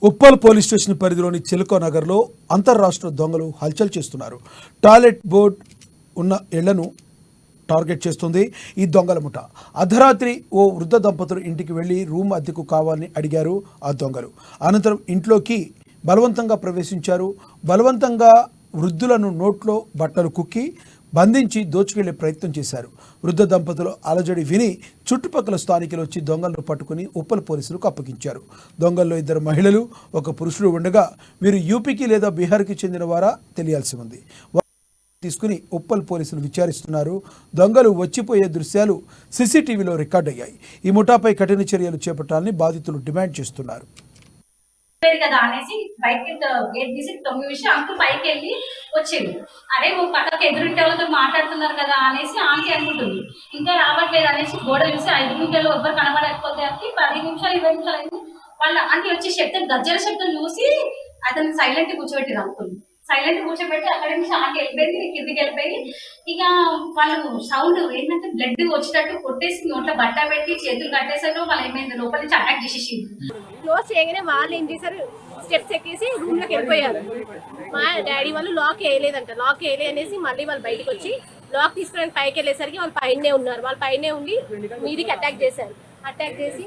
Uppal police station పరిధిలోని చిలకో నగర్లో అంతర్రాష్ట్ర దొంగలు హల్చల్ చేస్తున్నారు. టాయిలెట్ బోర్డ్ ఉన్న ఇళ్లను టార్గెట్ చేస్తుంది ఈ దొంగల ముఠ. అర్ధరాత్రి ఓ వృద్ధ దంపతులు ఇంటికి వెళ్లి రూమ్ అద్దెకు కావాలని అడిగారు ఆ దొంగలు. అనంతరం ఇంట్లోకి బలవంతంగా ప్రవేశించారు. బలవంతంగా వృద్ధులను నోట్లో బట్టలు కుక్కి బంధించి దోచుకెళ్లే ప్రయత్నం చేశారు. వృద్ధ దంపతులు అలజడి విని చుట్టుపక్కల స్థానికులు వచ్చి దొంగలను పట్టుకుని ఉప్పల్ పోలీసులకు అప్పగించారు. దొంగల్లో 2 మహిళలు, 1 పురుషుడు ఉండగా వీరు యూపీకి లేదా బీహార్కి చెందిన వారా తెలియాల్సి ఉంది. తీసుకుని ఉప్పల్ పోలీసులు విచారిస్తున్నారు. దొంగలు వచ్చిపోయే దృశ్యాలు సీసీటీవీలో రికార్డయ్యాయి. ఈ ముఠాపై కఠిన చర్యలు చేపట్టాలని బాధితులు డిమాండ్ చేస్తున్నారు. కదా అనేసి బయటకి గేట్ తీసి తొమ్మిది విషయం అంకుల్ పైకి వెళ్ళి వచ్చింది. అరే నువ్వు పక్కకి ఎదురింటి వాళ్ళతో మాట్లాడుతున్నారు కదా అనేసి ఆంటీ అనుకుంటుంది. ఇంకా రావట్లేదు అనేసి గోడ చూసి 5 నిమిషాలు ఎవ్వరు కనబడకపోతే 10 నిమిషాలు 20 నిమిషాలు అయింది. వాళ్ళ ఆంటీ వచ్చి శబ్దం గజ్జల శబ్దం చూసి అతను సైలెంట్ కూర్చోబెట్టిరు అంకుల్. సైలెంట్ కూర్చోబెట్టి అక్కడి నుంచి ఆంటీ వెళ్ళిపోయింది, కిందికి వెళ్ళిపోయి ఇక వాళ్ళు సౌండ్ ఏంటంటే బ్లడ్ వచ్చేటట్టు కొట్టేసి నోట్లో బట్ట పెట్టి చేతులు కట్టేసారు. వాళ్ళు ఏమైంది లోపల నుంచి అటాక్ చేసేసి క్లోజ్ చేయగానే వాళ్ళు ఏం చేశారు, స్టెప్స్ ఎక్కేసి రూమ్ లోకి వెళ్ళిపోయారు. మా డాడీ వాళ్ళు లాక్ వేయలేదంట. లాక్ వేయలే అనేసి మళ్ళీ వాళ్ళు బయటకు వచ్చి లాక్ తీసుకుని పైకి వెళ్ళేసరికి వాళ్ళు పైనే ఉన్నారు. వాళ్ళు పైనే ఉండి మీదికి అటాక్ చేశారు. అటాక్ చేసి